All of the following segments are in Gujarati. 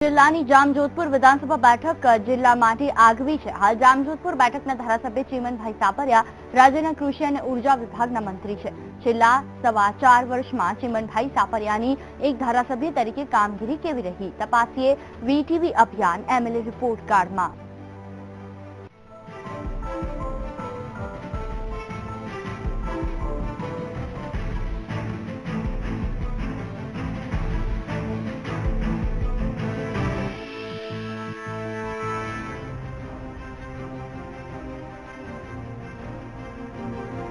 જિલ્લાની જામજોધપુર વિધાનસભા બેઠક જિલ્લામાંથી આગવી છે। હાલ જામજોધપુર બેઠકના ધારાસભ્ય ચીમનભાઈ સાપરિયા રાજ્યના કૃષિ અને ઉર્જા વિભાગના મંત્રી છે। છેલ્લા 4.25 વર્ષમાં ચીમનભાઈ સાપરિયાની એક ધારાસભ્ય તરીકે કામગીરી કેવી રહી, તપાસીએ વીટીવી અભિયાન એમએલએ રિપોર્ટ કાર્ડમાં।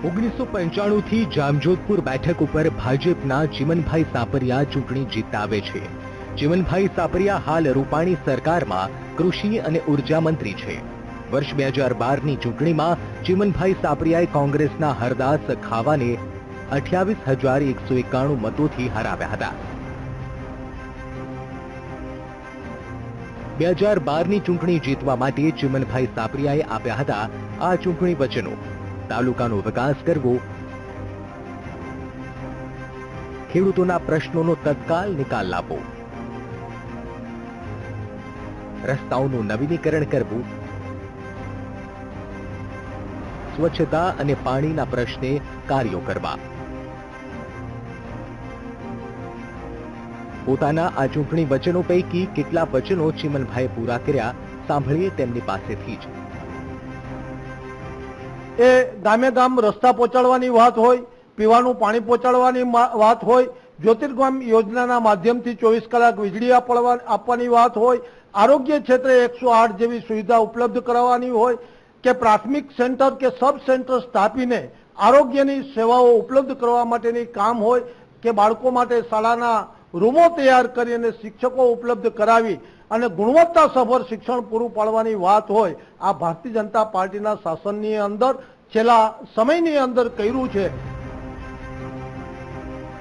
ઓગણીસો 95 થી જામજોધપુર બેઠક ઉપર ભાજપના ચીમનભાઈ સાપરિયા ચૂંટણી જીતતા આવે છે। ચીમનભાઈ સાપરિયા હાલ રૂપાણી સરકારમાં કૃષિ અને ઉર્જા મંત્રી છે। વર્ષ 2012ની ચૂંટણીમાં ચીમનભાઈ સાપરિયાએ કોંગ્રેસના હરદાસ ખાવાને 28,191 મતોથી હરાવ્યા હતા। 2012ની ચૂંટણી જીતવા માટે ચીમનભાઈ સાપરિયાએ આપ્યા હતા આ ચૂંટણી વચનો: તાલુકાનો વિકાસ કરવો, ખેડૂતોના પ્રશ્નોનો તત્કાલ નિકાલ લાવવો, રસ્તાઓનું નવીનીકરણ કરવું, સ્વચ્છતા અને પાણીના પ્રશ્ને કાર્યો કરવા। પોતાના આ ચૂંટણી વચનો પૈકી કેટલા વચનો ચીમનભાઈએ પૂરા કર્યા, સાંભળીએ તેમની પાસેથી જ। એ ગામે ગામ રસ્તા પહોંચાડવાની વાત હોય, પીવાનું પાણી પહોંચાડવાની વાત હોય, જ્યોતિર્ગમ યોજનાના માધ્યમથી 24 કલાક વીજળી આપવાની વાત હોય, આરોગ્ય ક્ષેત્રે 108 જેવી સુવિધા ઉપલબ્ધ કરાવવાની હોય કે પ્રાથમિક સેન્ટર કે સબ સેન્ટર સ્થાપીને આરોગ્યની સેવાઓ ઉપલબ્ધ કરવા માટેની કામ હોય કે બાળકો માટે શાળાના રૂમો તૈયાર કરી અને શિક્ષકો ઉપલબ્ધ કરાવી અને ગુણવત્તાસભર શિક્ષણ પૂરું પાડવાની વાત હોય, આ ભારતીય જનતા પાર્ટીના શાસનની અંદર છેલ્લા સમયની અંદર કર્યું છે।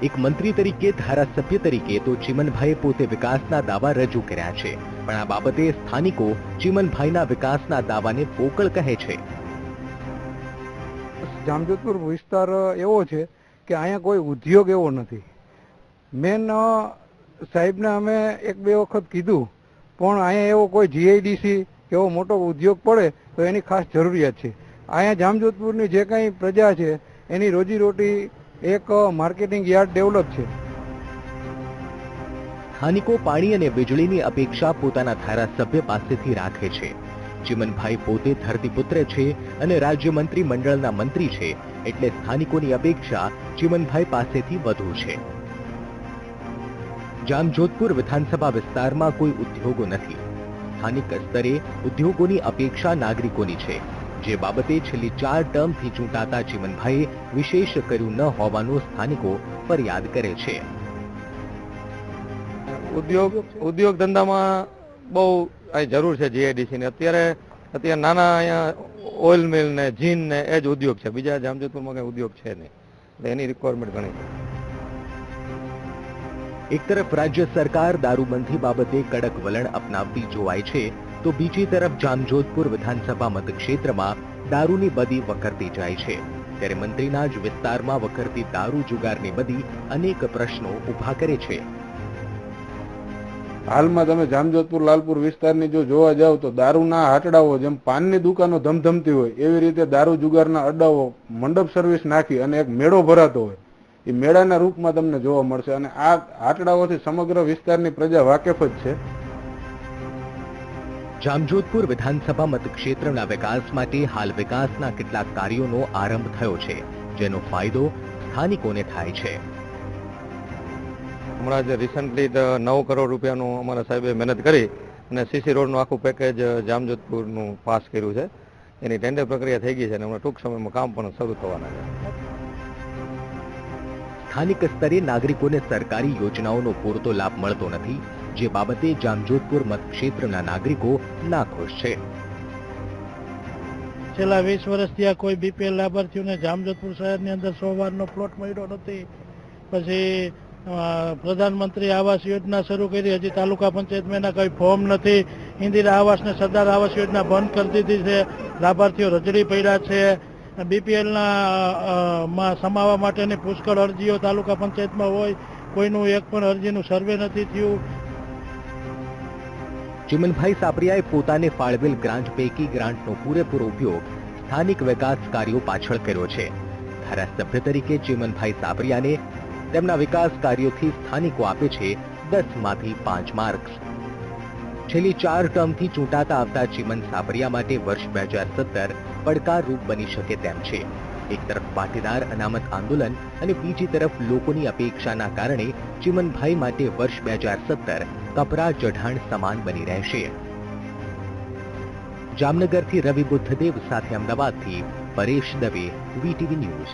એક મંત્રી તરીકે, ધારાસભ્ય તરીકે તો ચીમનભાઈએ પોતે વિકાસના દાવા રજૂ કર્યા છે, પણ આ બાબતે સ્થાનિકો ચીમનભાઈના વિકાસના દાવાને પોકળ કહે છે। જામજોધપુર વિસ્તાર એવો છે કે અહીંયા કોઈ ઉદ્યોગ એવો નથી। મેન સાહેબને અમે 1-2 વખત કીધું, પણ અહીંયા એવો કોઈ જીઆઈડીસી એવો મોટો ઉદ્યોગ પડે તો એની ખાસ જરૂરિયાત છે। અહીંયા જામજોધપુરની જે કંઈ પ્રજા છે એની રોજીરોટી એક માર્કેટિંગ યાર્ડ ડેવલપ છે। સ્થાનિકો પાણી અને વીજળીની અપેક્ષા પોતાના ધારાસભ્ય પાસેથી રાખે છે। ચીમનભાઈ પોતે ધરતીપુત્ર છે અને રાજ્ય મંત્રી મંડળના મંત્રી છે, એટલે સ્થાનિકોની અપેક્ષા ચીમનભાઈ પાસેથી વધુ છે। જામજોધપુર વિધાનસભા વિસ્તારમાં કોઈ ઉદ્યોગો નથી। સ્થાનિક સ્તરે ઉદ્યોગોની અપેક્ષા નાગરિકોની છે, જે બાબતે છેલ્લી 4 ટર્મથી ચૂંટાતા ચીમનભાઈએ વિશેષ કર્યું ન હોવાનું સ્થાનિકો ફરિયાદ કરે છે। ઉદ્યોગ ધંધામાં બહુ જરૂર છે જીઆઈડીસી ને। અત્યારે નાના અહીંયા ઓઇલ મિલ ને જીન ને એ જ ઉદ્યોગ છે, બીજા જામજોધપુરમાં કઈ ઉદ્યોગ છે નહીં, એટલે એની રિક્વાયરમેન્ટ ઘણી છે। એક તરફ રાજ્ય સરકાર દારૂબંધી બાબતે કડક વલણ અપનાવતી જોવાય છે, તો બીજી તરફ જામજોધપુર વિધાનસભા મતક્ષેત્રમાં દારૂની બદી વકરતી જાય છે। ત્યારે મંત્રીના જ વિસ્તારમાં વકરતી દારૂ જુગારની બદી અનેક પ્રશ્નો ઉભા કરે છે। હાલમાં તમે જામજોધપુર લાલપુર વિસ્તારની જો જોવા જાવ તો દારૂના હાટડાઓ જેમ પાનની દુકાનો ધમધમતી હોય એવી રીતે દારૂ જુગારના અડ્ડાઓ મંડપ સર્વિસ નાખી અને એક મેળો ભરાતો હોય, એ મેળાના રૂપમાં તમને જોવા મળશે અને આ આંકડાઓથી સમગ્ર વિસ્તારની પ્રજા વાકેફ જ છે। જામજોધપુર વિધાનસભા મતક્ષેત્રના વિકાસ માટે હાલ વિકાસના કેટલાક કાર્યોનો આરંભ થયો છે, જેનો ફાયદો સ્થાનિકોને થાય છે। હમણાં જ રિસન્ટલી 9 કરોડ રૂપિયાનું અમારા સાહેબે મહેનત કરી અને સીસી રોડનું આખું પેકેજ જામજોધપુરનું પાસ કર્યું છે। એની ટેન્ડર પ્રક્રિયા થઈ ગઈ છે અને હમણાં ટૂંક સમયમાં કામ પણ શરૂ થવાના છે। સ્થાનિક સ્તરે નાગરિકોને સરકારી યોજનાઓનો પૂરતો લાભ મળતો નથી, જે બાબતે જામજોધપુર મતક્ષેત્રના નાગરિકો નાખુશ છે। છેલ્લા 20 વર્ષથી આ કોઈ બીપીએલ લાભાર્થીઓને જામજોધપુર શહેરની અંદર 100 વારનો પ્લોટ મળ્યો નથી। પછી પ્રધાનમંત્રી આવાસ યોજના શરૂ કરી, હજી તાલુકા પંચાયતમાં એના કોઈ ફોર્મ નથી। ઇન્દિરા આવાસ ને સરદાર આવાસ યોજના બંધ કરી દીધી છે, લાભાર્થીઓ રજડી પડ્યા છે। બીપીએલના માં સમાવવા માટેની પુષ્કળ અરજીઓ તાલુકા પંચાયતમાં હોય, કોઈનું એક પણ અરજીનું સર્વે નથી થયું। ચિમનભાઈ સાપરિયાએ પોતાને ફાળવેલ ગ્રાન્ટ પૈકી ગ્રાન્ટનો પૂરેપૂરો ઉપયોગ સ્થાનિક વિકાસ કાર્યો પાછળ કર્યો છે. ધારાસભ્ય તરીકે ચિમનભાઈ સાપરિયાને તેમના વિકાસ કાર્યોથી સ્થાનિકો આપે છે 10 માંથી 5 માર્ક્સ. છેલ્લી 4 ટર્મથી ચૂંટાતા આવતા ચિમન સાપરિયા માટે વર્ષ 2017 પડકારરૂપ બની શકે તેમ છે. એક તરફ પાટીદાર અનામત આંદોલન અને બીજી તરફ લોકોની અપેક્ષાના કારણે ચિમનભાઈ માટે વર્ષ 2017 કપરા ચઢાણ સમાન બની રહેશે. જામનગરથી રવિ બુદ્ધદેવ સાથે અમદાવાદથી પરેશ દવે, વીટીવી ન્યૂઝ.